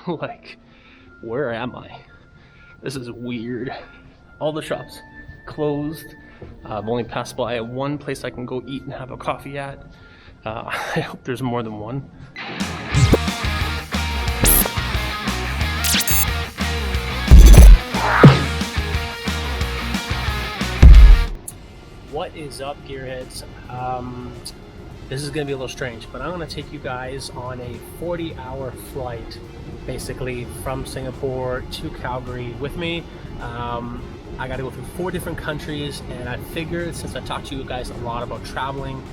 Like, where am I? This is weird. All the shops closed. I've only passed by one place I can go eat and have a coffee at. I hope there's more than one. What is up, gearheads? This is going to be a little strange, but I'm going to take you guys on a 40-hour flight, basically from Singapore to Calgary with me. I got to go through 4 different countries, and I figured since I talked to you guys a lot about traveling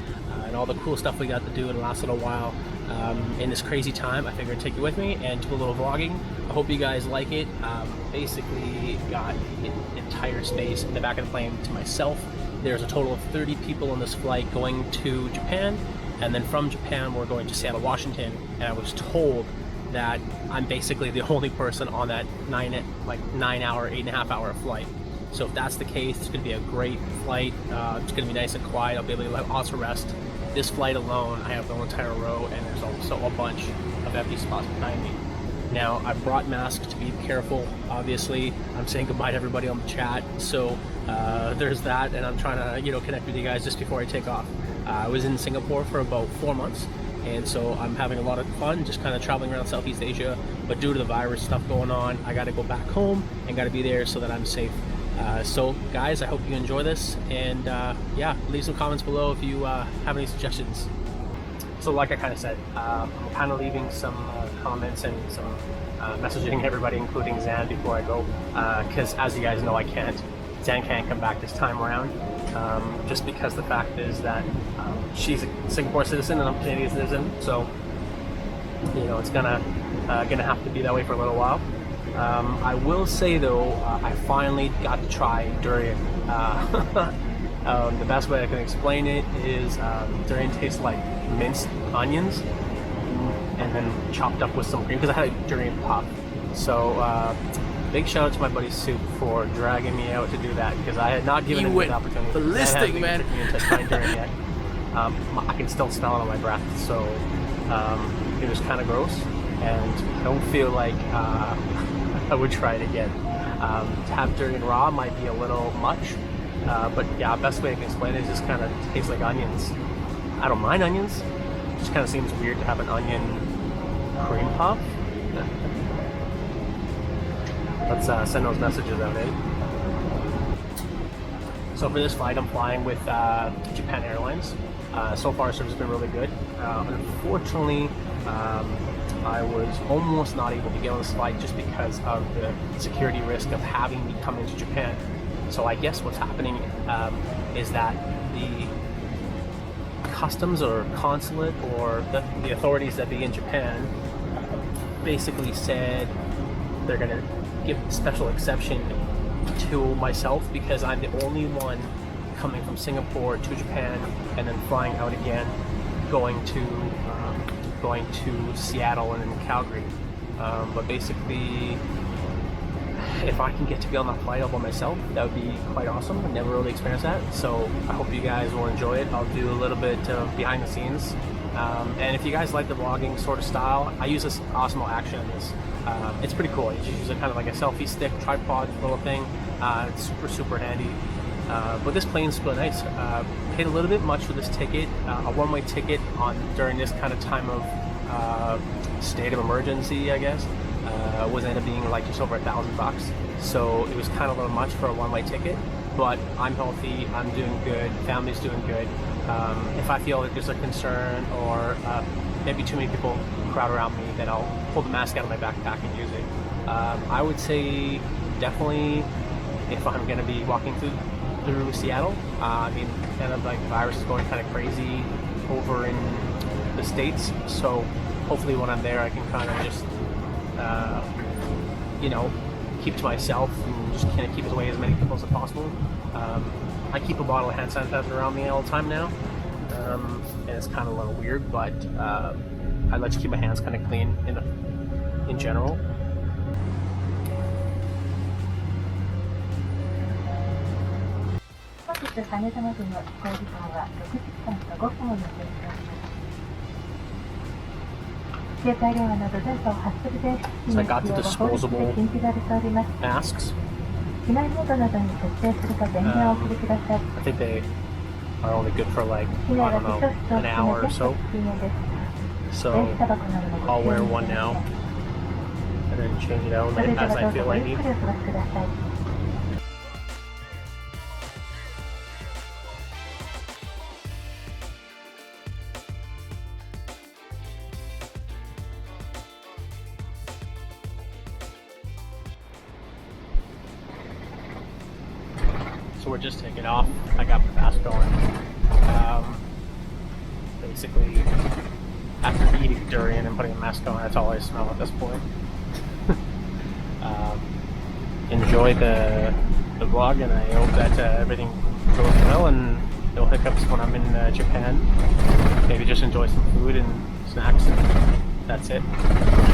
and all the cool stuff we got to do in the last little while in this crazy time, I figured I'd take you with me and do a little vlogging. I hope you guys like it. Basically got an entire space in the back of the plane to myself. There's a total of 30 people on this flight going to Japan, and then from Japan we're going to Seattle, Washington, and I was told that I'm basically the only person on that 9-hour, 8.5-hour flight. So if that's the case, it's going to be a great flight. It's going to be nice and quiet. I'll be able to also rest. This flight alone, I have the whole entire row, and there's also a bunch of empty spots behind me. Now, I brought masks to be careful, obviously. I'm saying goodbye to everybody on the chat, so there's that, and I'm trying to, connect with you guys just before I take off. I was in Singapore for about 4 months, and so I'm having a lot of fun, just kind of traveling around Southeast Asia, but due to the virus stuff going on, I got to go back home and got to be there so that I'm safe. So, guys, I hope you enjoy this, and yeah, leave some comments below if you have any suggestions. So like I kind of said, I'm kind of leaving some comments and some messaging everybody, including Zan, before I go, because as you guys know, Zan can't come back this time around, just because the fact is that she's a Singapore citizen and I'm a Canadian citizen, so it's gonna have to be that way for a little while. I will say though, I finally got to try durian. The best way I can explain it is durian tastes like minced onions and then chopped up with some cream, because I had a durian pop. So big shout out to my buddy Soup for dragging me out to do that, because I had not given him the opportunity. Ballistic, man. To try durian yet. I can still smell it on my breath, so it was kind of gross, and I don't feel like I would try it again. To have durian raw might be a little much. But yeah, best way I can explain it is just kind of tastes like onions. I don't mind onions. It just kind of seems weird to have an onion cream puff. Let's send those messages out, eh? So for this flight, I'm flying with Japan Airlines. So far, service has been really good. Unfortunately, I was almost not able to get on this flight just because of the security risk of having me come into Japan. So I guess what's happening is that the customs or consulate or the authorities that be in Japan basically said they're going to give special exception to myself, because I'm the only one coming from Singapore to Japan and then flying out again, going to Seattle and then Calgary. But basically, if I can get to be on that flight all by myself, that would be quite awesome. I've never really experienced that, so I hope you guys will enjoy it. I'll do a little bit of behind the scenes, and if you guys like the vlogging sort of style, I use this Osmo Action in this. It's pretty cool. You just use it kind of like a selfie stick, tripod little thing. It's super handy. But this plane's really nice. Paid a little bit much for this ticket, a one-way ticket during this kind of time of state of emergency, I guess. Was ended up being like just over $1,000, so it was kind of a little much for a one-way ticket. But I'm healthy, I'm doing good, family's doing good. If I feel like there's a concern or maybe too many people crowd around me, then I'll pull the mask out of my backpack and use it. I would say definitely if I'm going to be walking through Seattle, I mean, kind of like the virus is going kind of crazy over in the States, so hopefully when I'm there I can kind of just keep to myself and just kind of keep away as many people as possible. I keep a bottle of hand sanitizer around me all the time now, and it's kind of a little weird, but I like to keep my hands kind of clean in general. So I got the disposable masks. I think they are only good for like, I don't know, an hour or so. So I'll wear one now and then change it out as I feel I need. So we're just taking off. I got my mask on. Basically, after eating durian and putting a mask on, that's all I smell at this point. Enjoy the vlog, and I hope that everything goes well and no hiccups when I'm in Japan. Maybe just enjoy some food and snacks, and that's it.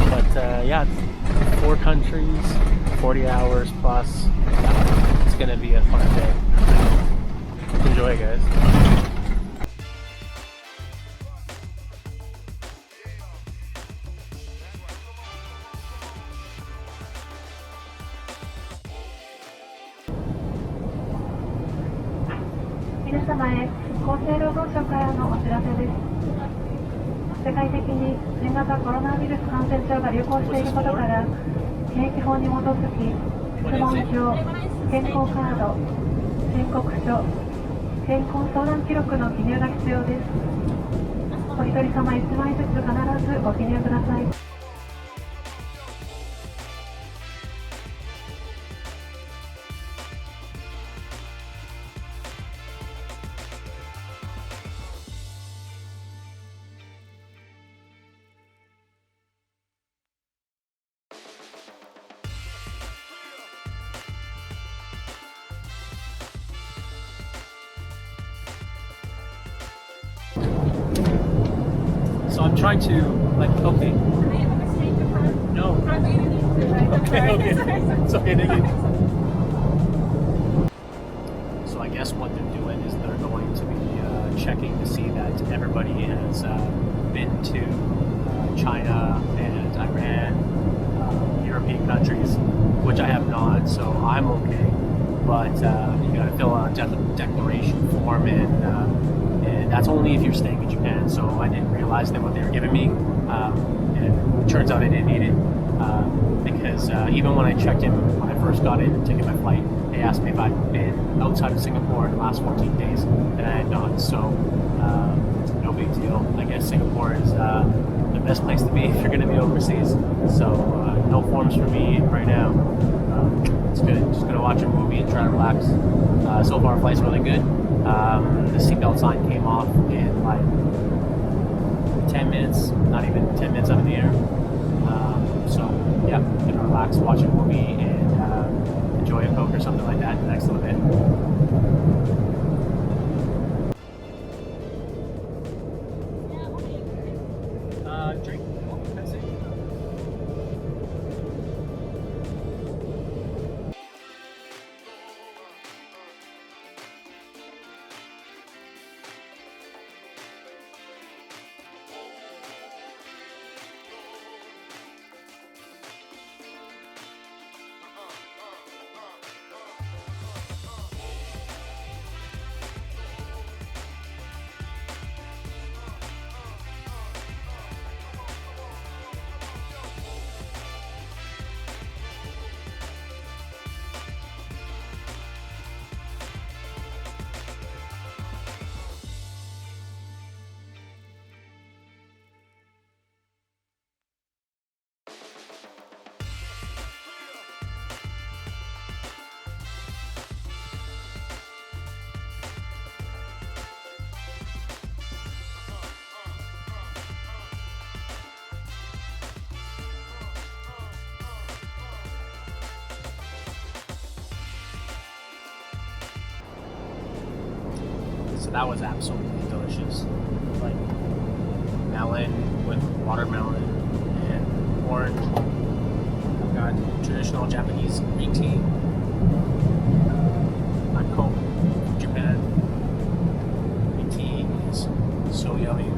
But yeah, it's 4 countries, 40 hours plus. It's gonna be a fun day. Enjoy, guys. So I'm trying to, like, okay. No. Okay, okay. It's okay, thank you. So I guess what they're doing is they're going to be checking to see that everybody has been to China and Iran, European countries, which I have not, so I'm okay. But you gotta fill out a declaration form, and that's only if you're staying in Japan, so I didn't realize that what they were giving me, and it turns out I didn't need it, because even when I checked in, when I first got in and taken my flight, they asked me if I'd been outside of Singapore in the last 14 days, and I had not, so no big deal. I guess Singapore is the best place to be if you're going to be overseas, so no forms for me right now. It's good. Just going to watch a movie and try to relax. So far, flight's really good. The seatbelt sign came off in like 10 minutes, not even 10 minutes up in the air. So yeah, gonna relax, watch a movie, and enjoy a Coke or something like that in the next little bit. Drink. That's it. So that was absolutely delicious. Like melon with watermelon and orange. I've got traditional Japanese green tea. Hot Coke from Japan. Green tea is so yummy.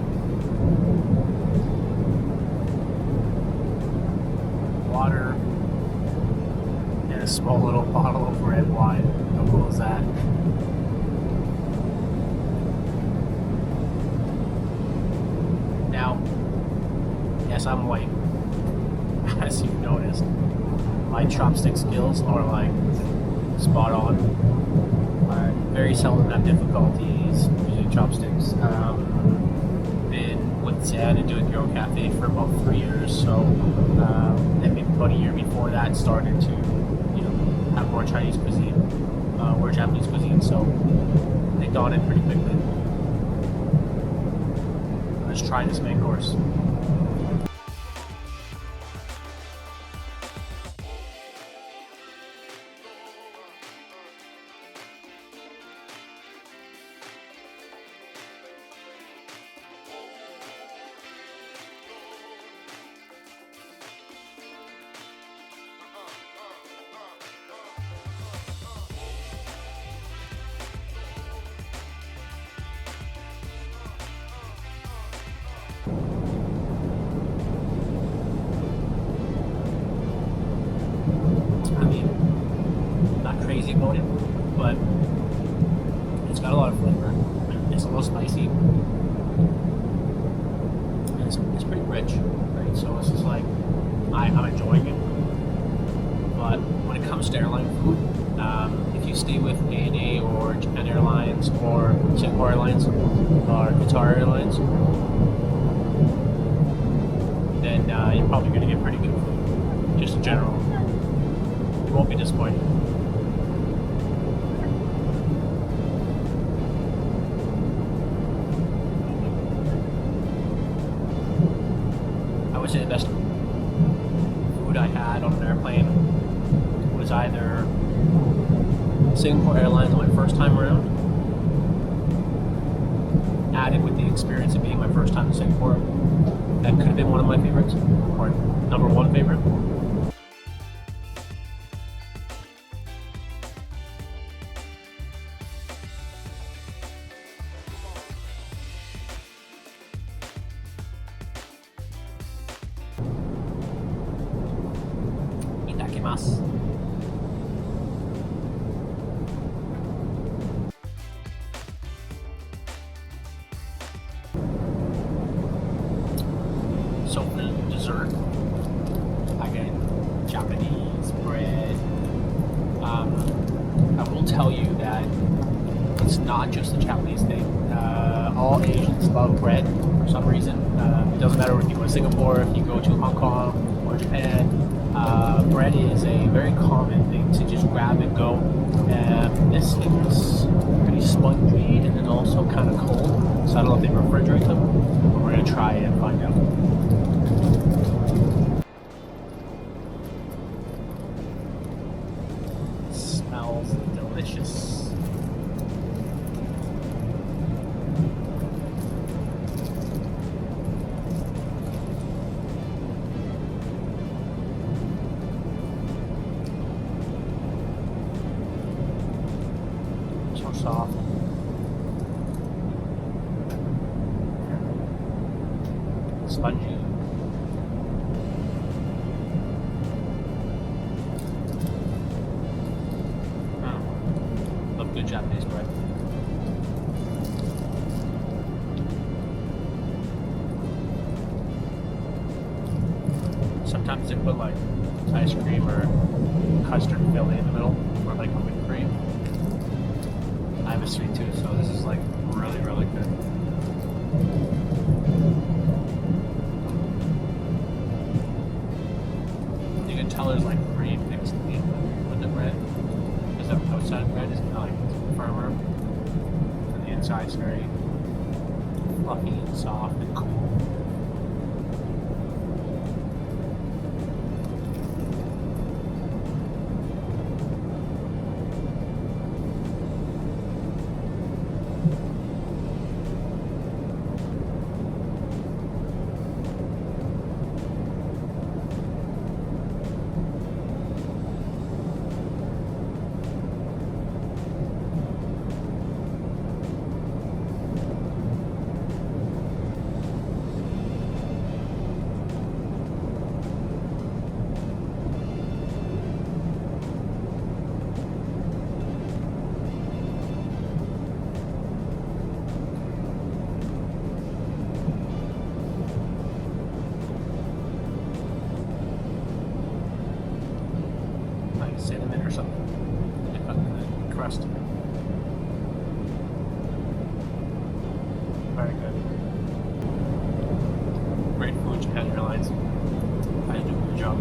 water and a small little bottle of red wine. How cool is that? Now, yes, I'm white, as you've noticed. My chopstick skills are like spot on. I very seldom have difficulties using chopsticks. Been with Zan and doing Euro Cafe for about 3 years, so and maybe about a year before that started to, you know, have more Chinese cuisine or Japanese cuisine. So they got in pretty quickly. Let's try this main course. I mean, not crazy about it, but it's got a lot of flavor. It's a little spicy. And it's pretty rich, right? So it's just like, I'm enjoying it. But when it comes to airline food, if you stay with ANA or Japan Airlines or Singapore Airlines or Qatar Airlines, then you're probably going to get pretty good food, just in general. You won't be disappointed. I would say the best food I had on an airplane was either Singapore Airlines on my first time around, added with the experience of being my first time in Singapore. That could have been one of my favorites, or number one favorite. Itadakimasu. So for dessert, I get Japanese bread. I will tell you that it's not just a Japanese thing. All Asians love bread for some reason. It doesn't matter if you go to Singapore, if you go to Hong Kong or Japan. Bread is a very common thing to just grab and go. This is pretty spongy and then also kind of cold. So I don't know if they refrigerate them, but we're going to try it and find out. Smells delicious. So soft. Spongy. Love good Japanese bread. Sometimes they put like ice cream or custard filling in the middle, or like whipped cream. I have a sweet tooth, so this is like really, really good. You can tell there's like cream mixed in with the bread, because the outside bread is kind of like firmer, and the inside's very fluffy and soft and cool. cinnamon or something. The crust. Very good. Great food, Japan Airlines. I did a good job.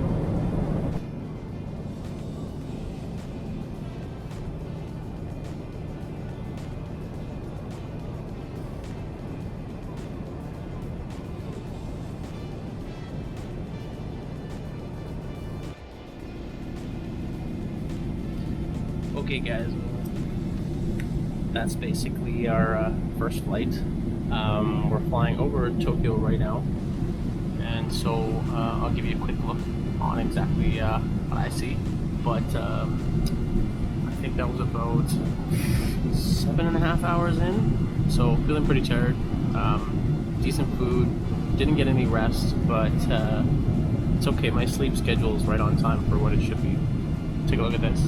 Okay guys, that's basically our first flight. We're flying over Tokyo right now, and so I'll give you a quick look on exactly what I see. But I think that was about 7.5 hours in, so feeling pretty tired. Decent food, didn't get any rest, but it's okay. My sleep schedule is right on time for what it should be. Take a look at this.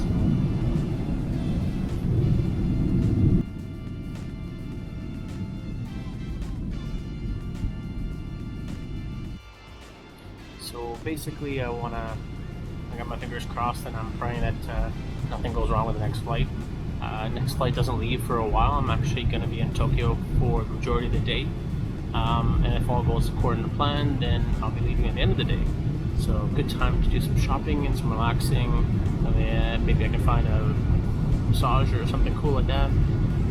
So basically I got my fingers crossed and I'm praying that nothing goes wrong with the next flight. Next flight doesn't leave for a while. I'm actually going to be in Tokyo for the majority of the day. And if all goes according to plan, then I'll be leaving at the end of the day. So good time to do some shopping and some relaxing. Maybe I can find a massage or something cool like that.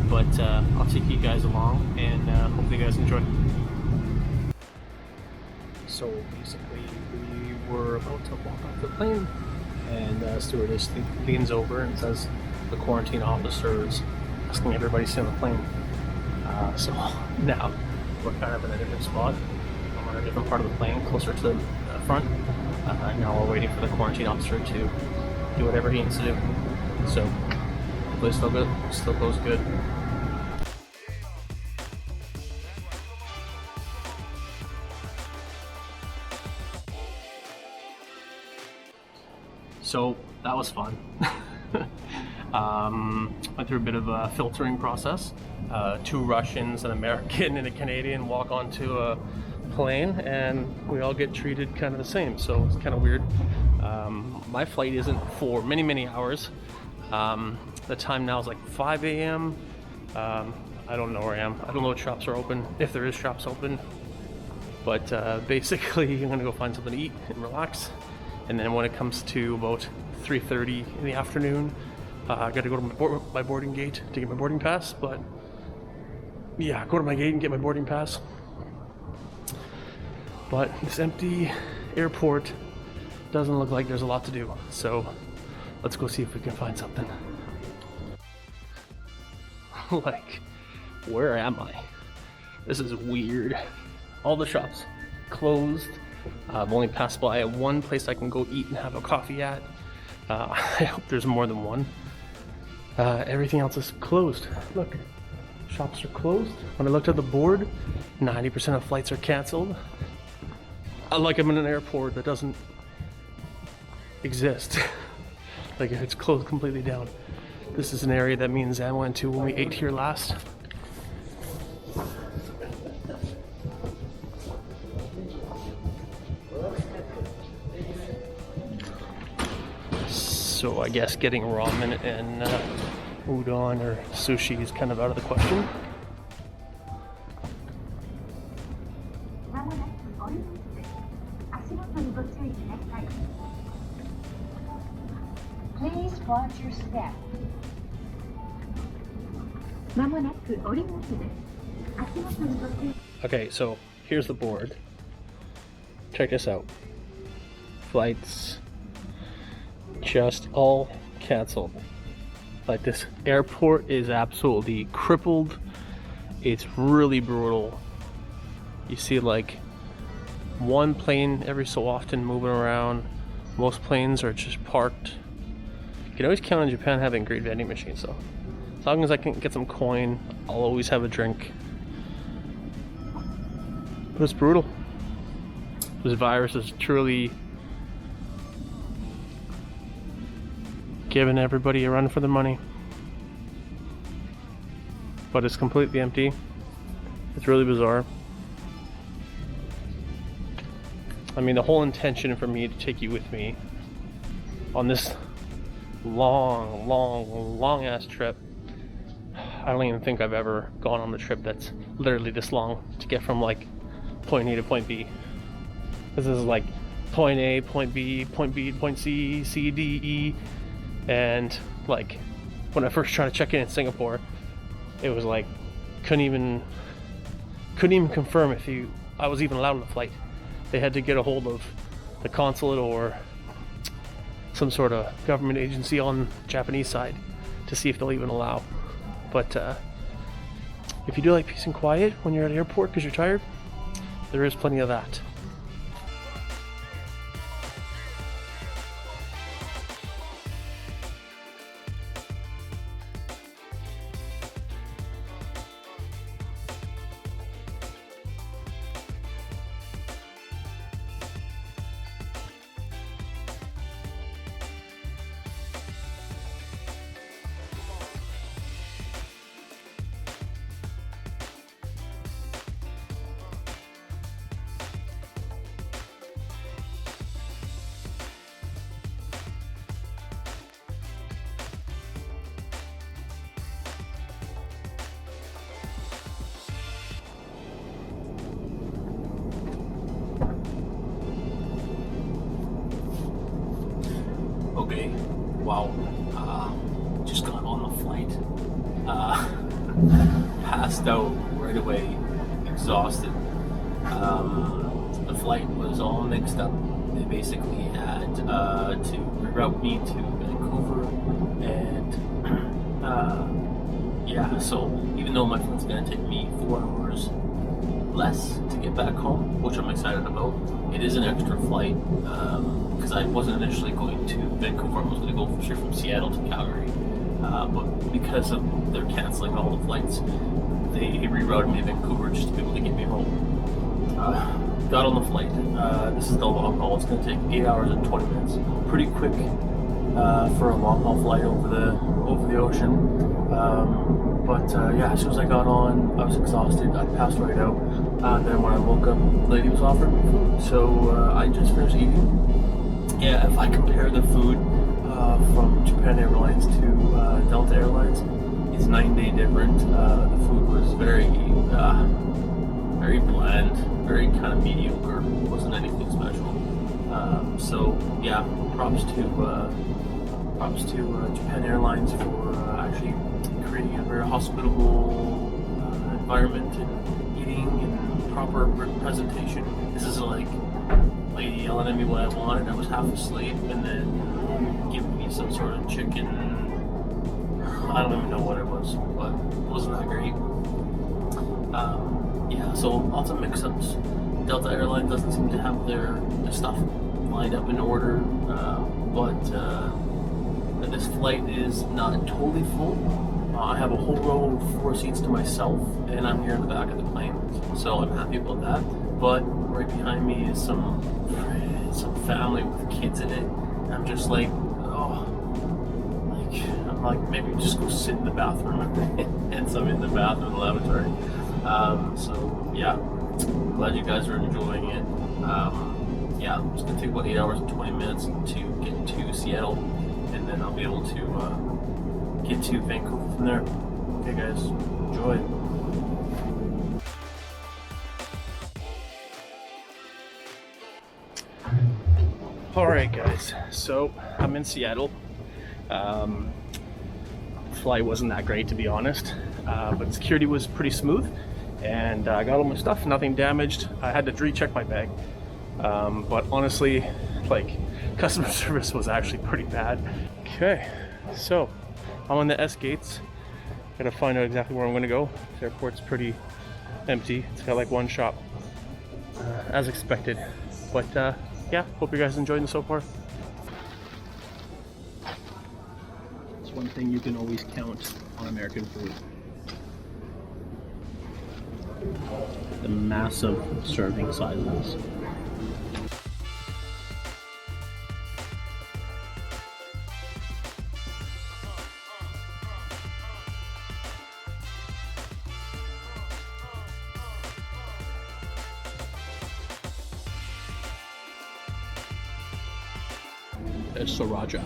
But I'll take you guys along and hopefully you guys enjoy. So basically we were about to walk off the plane and stewardess leans over and says the quarantine officer is asking everybody to stay on the plane. So now we're kind of in a different spot. I'm on a different part of the plane, closer to the front. Now we're waiting for the quarantine officer to do whatever he needs to do. So hopefully still good, still goes good. So that was fun. Went through a bit of a filtering process. 2 Russians, an American, and a Canadian walk onto a plane, and we all get treated kind of the same. So it's kind of weird. My flight isn't for many hours. The time now is like 5 a.m. I don't know where I am. I don't know what shops are open, if there is shops open. But basically, I'm gonna go find something to eat and relax. And then when it comes to about 3:30 in the afternoon, I got to go to my boarding gate to get my boarding pass. But yeah, go to my gate and get my boarding pass. But this empty airport doesn't look like there's a lot to do. So let's go see if we can find something. Like, where am I? This is weird. All the shops closed. I've only passed by one place I can go eat and have a coffee at. I hope there's more than one. Everything else is closed. Look, shops are closed. When I looked at the board, 90% of flights are canceled. Like I'm in an airport that doesn't exist. Like it's closed completely down. This is an area that me and Zan went to when we ate here last. So I guess getting ramen and udon or sushi is kind of out of the question. Please watch your step. Okay, so here's the board. Check this out. Flights just all canceled. Like, this airport is absolutely crippled. It's really brutal. You see like one plane every so often moving around. Most planes are just parked. You can always count on Japan having great vending machines though. As long as I can get some coin, I'll always have a drink. But it's brutal. This virus is truly giving everybody a run for the money. But it's completely empty. It's really bizarre. I mean, the whole intention for me to take you with me on this long ass trip. I don't even think I've ever gone on a trip that's literally this long to get from like point A to point B. This is like point A, point B, point C, C, D, E, and like when I first tried to check in Singapore, it was like couldn't even confirm if I was even allowed on the flight. They had to get a hold of the consulate or some sort of government agency on the Japanese side to see if they'll even allow. But if you do like peace and quiet when you're at an airport because you're tired, there is plenty of that. Okay, wow, just got on the flight, passed out right away, exhausted. The flight was all mixed up. They basically had to reroute me to Vancouver, and yeah, so even though my flight's gonna take me 4 hours less to get back home, which I'm excited about, it is an extra flight, because I wasn't initially going to Vancouver. I was going to go straight from Seattle to Calgary, but because of their canceling all the flights, they rerouted me to Vancouver just to be able to get me home. Got on the flight. This is the long haul. It's going to take 8 hours and 20 minutes. Pretty quick for a long haul flight over the ocean. But yeah, as soon as I got on, I was exhausted. I passed right out. Then when I woke up, the lady was offering me food, so I just finished eating. Yeah, if I compare the food from Japan Airlines to Delta Airlines, it's night and day different. The food was very bland, very kind of mediocre. It wasn't anything special. So yeah, props to Japan Airlines for actually creating a very hospitable environment and eating and proper presentation. This is like lady yelling at me what I wanted. I was half asleep, and then giving me some sort of chicken. I don't even know what it was, but it wasn't that great. Yeah, so lots of mix-ups. Delta Airlines doesn't seem to have their stuff lined up in order, but this flight is not totally full. I have a whole row of 4 seats to myself, and I'm here in the back of the plane, so I'm happy about that. But right behind me is some family with kids in it. And I'm just like, I'm like, maybe just go sit in the bathroom, and so I'm in the bathroom, the lavatory. So yeah, glad you guys are enjoying it. Yeah, it's gonna take about 8 hours and 20 minutes to get to Seattle, and then I'll be able to get to Vancouver from there. Okay guys, enjoy. Alright guys, so I'm in Seattle. Flight wasn't that great, to be honest, but security was pretty smooth, and I got all my stuff, nothing damaged. I had to recheck my bag, but honestly, like, customer service was actually pretty bad. Okay, so I'm on the S gates. Gotta find out exactly where I'm gonna go. The airport's pretty empty. It's got like one shop, as expected. But yeah, hope you guys enjoying this so far. It's one thing you can always count on American food: the massive serving sizes. Sriracha.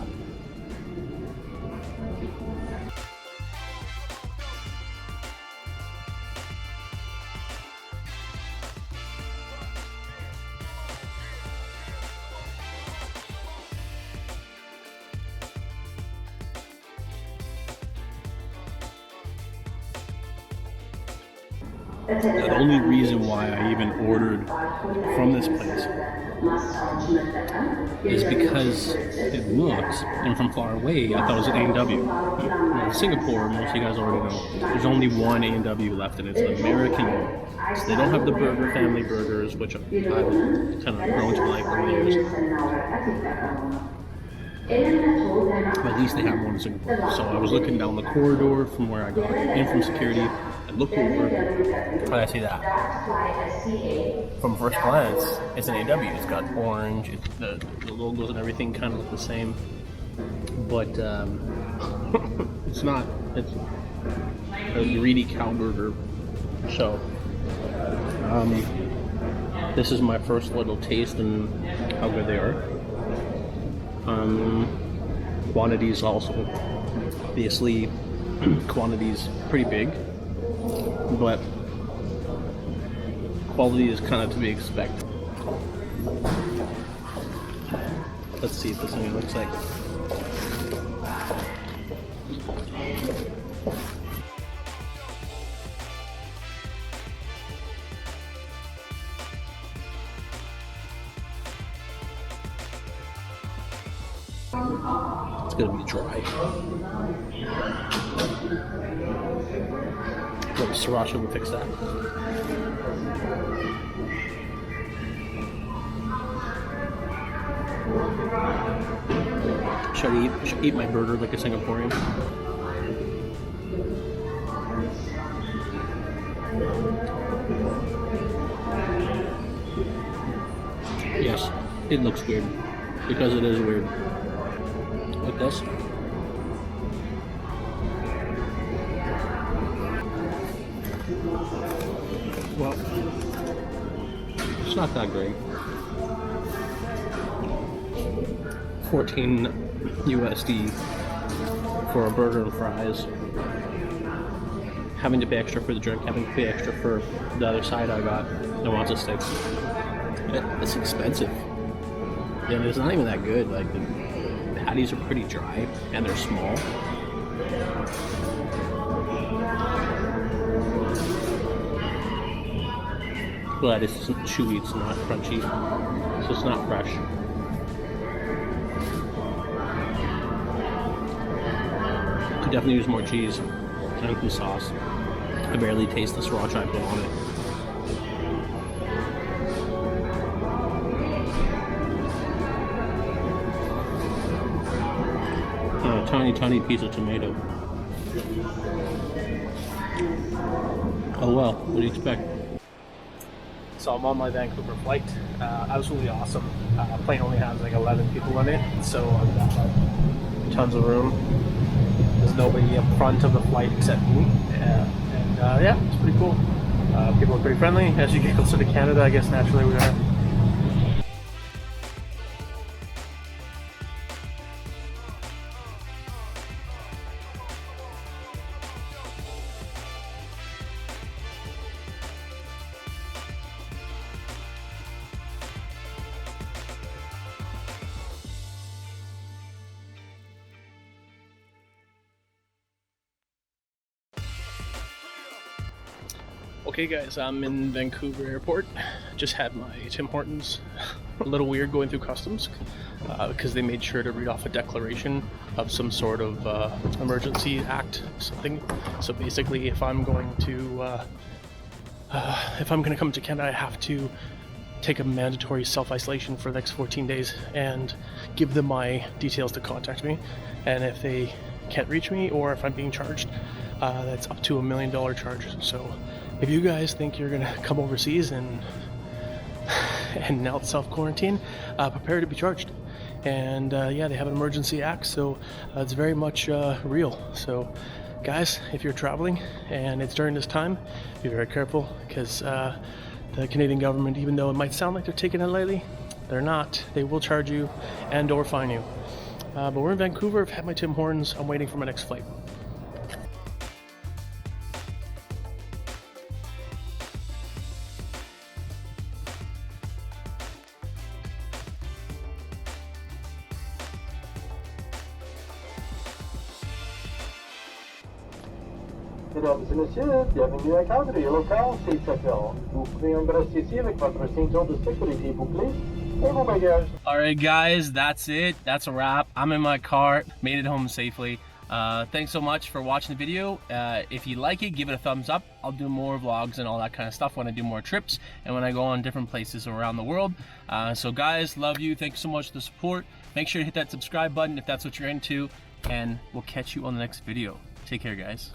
Now, the only reason why I even ordered from this place is because it looks, and from far away, I thought it was an A&W. Now, in Singapore, most of you guys already know, there's only one A&W left, and it's an American one. So they don't have the burger family burgers, which I've kind of grown to like over the years. But at least they have one in Singapore. So I was looking down the corridor from where I got in from security. I look over, and I see that. From first glance, it's an AW. It's got orange, the logos and everything kind of look the same. But it's not. It's a greedy cow burger. So this is my first little taste and how good they are. Quantities also, obviously, quantities pretty big, but quality is kind of to be expected. Let's see if this thing looks like. It's gonna be dry. Maybe sriracha will fix that. Should I eat my burger like a Singaporean? Yes, it looks weird because it is weird. Like this. Well, it's not that great. 14 USD for a burger and fries. Having to pay extra for the drink, having to pay extra for the other side I got. I want a steak. It's expensive. And it's not even that good. Like the patties are pretty dry and they're small. But it's chewy, it's not crunchy, so it's not fresh. Could definitely use more cheese and some sauce. I barely taste the sriracha I put on it. Tiny piece of tomato. Oh well, what do you expect? So I'm on my Vancouver flight. Absolutely awesome. Plane only has like 11 people in it, so I've got tons of room. There's nobody up front of the flight except me, and yeah, it's pretty cool. People are pretty friendly. As you get closer to Canada, I guess naturally we are. Okay guys, I'm in Vancouver Airport. Just had my Tim Hortons. A little weird going through customs because they made sure to read off a declaration of some sort of emergency act, something. So basically, if I'm going to come to Canada, I have to take a mandatory self-isolation for the next 14 days and give them my details to contact me. And if they can't reach me or if I'm being charged, that's up to $1 million charge. So if you guys think you're gonna come overseas and now self-quarantine, prepare to be charged. And yeah, they have an emergency act, so it's very much real. So guys, if you're traveling and it's during this time, be very careful, because the Canadian government, even though it might sound like they're taking it lightly, they're not. They will charge you and or fine you. But we're in Vancouver. I've had my Tim Hortons. I'm waiting for my next flight. Mesdames et messieurs, bienvenue à Calgary. Local, c'est Decal. Vous pouvez embrasser ici avec votre ceinture de sécurité bouclée et vos bagages. All right, guys, that's it. That's a wrap. I'm in my car, made it home safely. Thanks so much for watching the video. If you like it, give it a thumbs up. I'll do more vlogs and all that kind of stuff when I do more trips and when I go on different places around the world. So guys, love you. Thanks so much for the support. Make sure to hit that subscribe button if that's what you're into, and we'll catch you on the next video. Take care, guys.